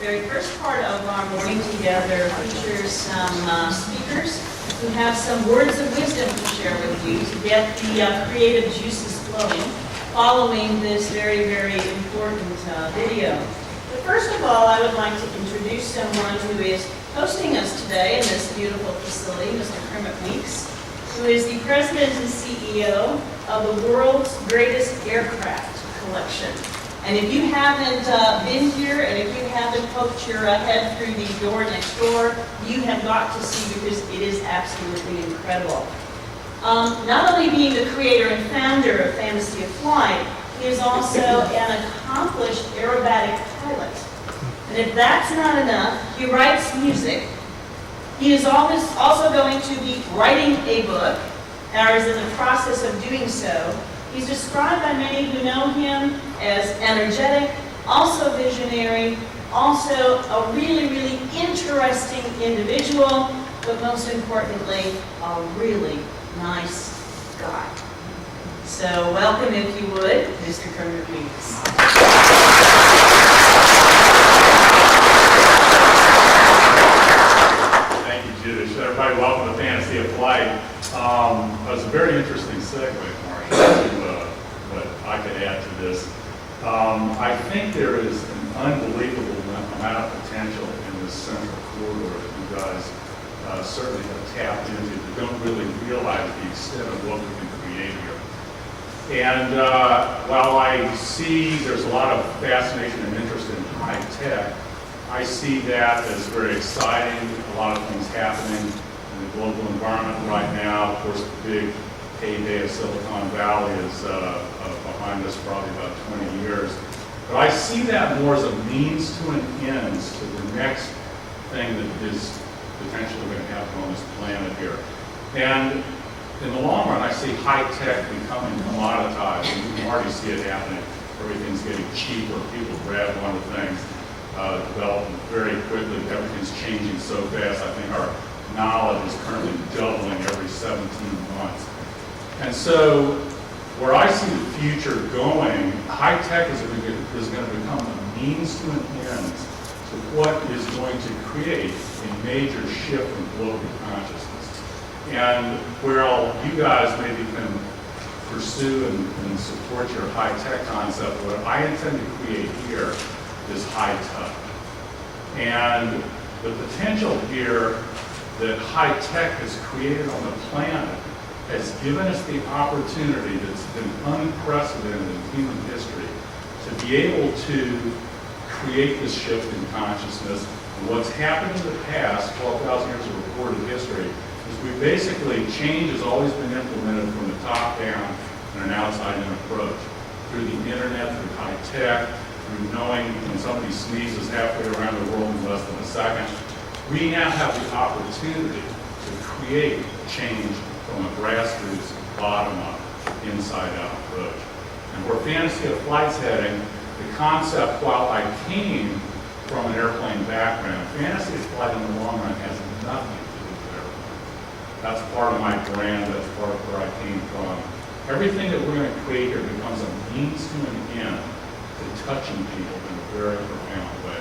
very first part of our morning together features some speakers who have some words of wisdom to share with you to get the creative juices flowing following this very, very important video. But first of all, I would like to introduce someone who is hosting us today in this beautiful facility, Mr. Kermit Weeks, who is the president and CEO of the world's greatest aircraft collection. And if you haven't been here, and if you haven't poked your head through the door next door, you have got to see, because it is absolutely incredible. Not only being the creator and founder of Fantasy of Flight, he is also an accomplished aerobatic pilot. And if that's not enough, he writes music. He is also going to be writing a book, or is in the process of doing so. He's described by many who know him as energetic, also visionary, also a really, really interesting individual, but most importantly, a really nice guy. So welcome, if you would, Mr. Kermit Weeks. Thank you, Judy. Everybody, welcome to Fantasy of Flight. That was a very interesting segue, Marsha, to what I could add to this. I think there is an unbelievable amount of potential in this central corridor that you guys certainly have tapped into. You don't really realize the extent of what we can create here. And while I see there's a lot of fascination and interest in high tech, I see that as very exciting. A lot of things happening in the global environment right now. Of course, the big heyday of Silicon Valley is behind us probably about 20 years. But I see that more as a means to an end to the next thing that is potentially going to happen on this planet here. And in the long run, I see high tech becoming commoditized. And you can already see it happening. Everything's getting cheaper. People grab onto things, developing very quickly. Everything's changing so fast. I think our knowledge is currently doubling every 17 months. And so, where I see the future going, high tech is going to become a means to an end to what is going to create a major shift in global consciousness. And where you guys maybe can pursue and support your high tech concept, what I intend to create here is high touch. And the potential here that high tech has created on the planet has given us the opportunity that's been unprecedented in human history to be able to create this shift in consciousness. And what's happened in the past, 12,000 years of recorded history, is we basically, change has always been implemented from the top down in an outside-in approach. Through the internet, through high tech, through knowing when somebody sneezes halfway around the world in less than a second. We now have the opportunity to create change from a grassroots, bottom-up, inside-out approach. And where Fantasy of Flight's heading, the concept, while I came from an airplane background, Fantasy of Flight in the long run has nothing to do with airplanes. That's part of my brand, that's part of where I came from. Everything that we're going to create here becomes a means to an end to touching people in a very profound way.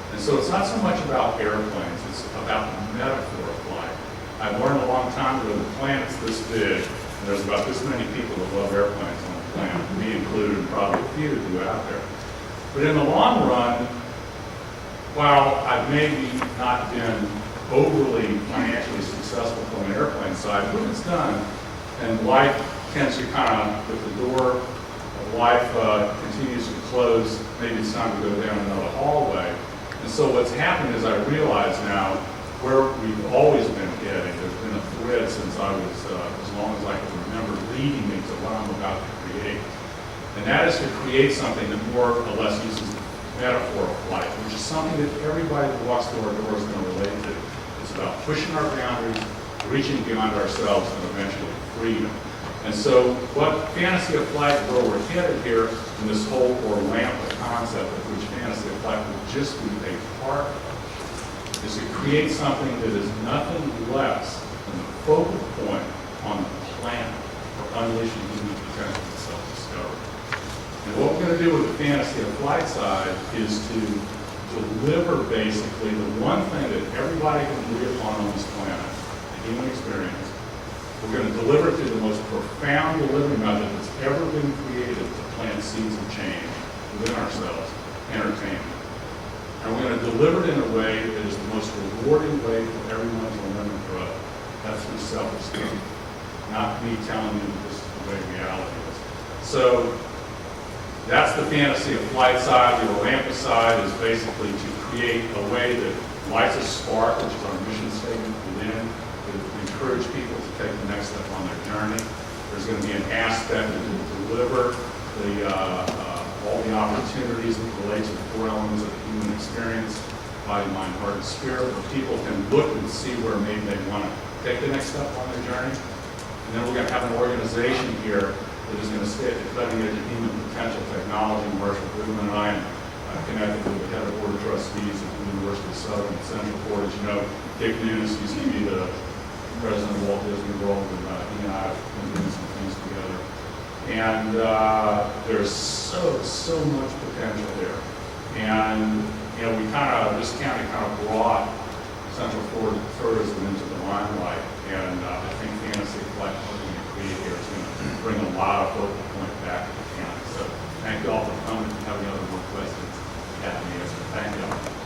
And so it's not so much about airplanes, it's about the metaphor of flight. I've learned a long time ago the planet's this big, and there's about this many people that love airplanes on the planet, me included, and probably a few of you out there. But in the long run, while I've maybe not been overly financially successful from an airplane side, what it's done, and life tends to kind of, with the door of life continues to close, maybe it's time to go down another hallway. And so what's happened is I realize now where we've always been heading. There's been a thread since I was, as long as I can remember, leading me to what I'm about to create. And that is to create something that more or less uses the metaphor of flight, which is something that everybody that walks through our door is going to relate to. It's about pushing our boundaries, reaching beyond ourselves, and eventually freedom. And so what Fantasy of Flight, where we're headed here in this whole Orlando concept, of which Fantasy of Flight will just be a part of, is to create something that is nothing less than the focal point on the planet for unleashing human potential and self-discovery. And what we're going to do with the Fantasy of Flight side is to deliver basically the one thing that everybody can agree upon on this planet, the human experience. We're going to deliver through the most profound delivery method that's ever been created to plant seeds of change within ourselves, entertainment. And we're going to deliver it in a way that is the most rewarding way for everyone to learn and grow. That's through self-esteem, not me telling you that this is the way reality is. So that's the fantasy of flight side. The Olympus side is basically to create a way that lights a spark, which is our mission statement within, to encourage people to take the next step on their journey. There's going to be an aspect that will deliver all the opportunities that relate to the four elements of the human experience, body, mind, heart, and spirit, where people can look and see where maybe they want to take the next step on their journey. And then we're going to have an organization here that is going to stay at the cutting edge of human potential technology. Marshall Goodman and I am connected with the head of board of trustees at the University of Southern and Central Florida. As you know, Dick Nunes used to be the president of Walt Disney World, and he and I have been doing some things together. And there's so much potential there. And, you know, this county kind of brought Central Florida tourism into the limelight. And I think Fantasy Flight, what we're going to create here is going to bring a lot of focal point back to the county. So thank you all for coming. If you have any other more questions, happy to answer. Thank you all.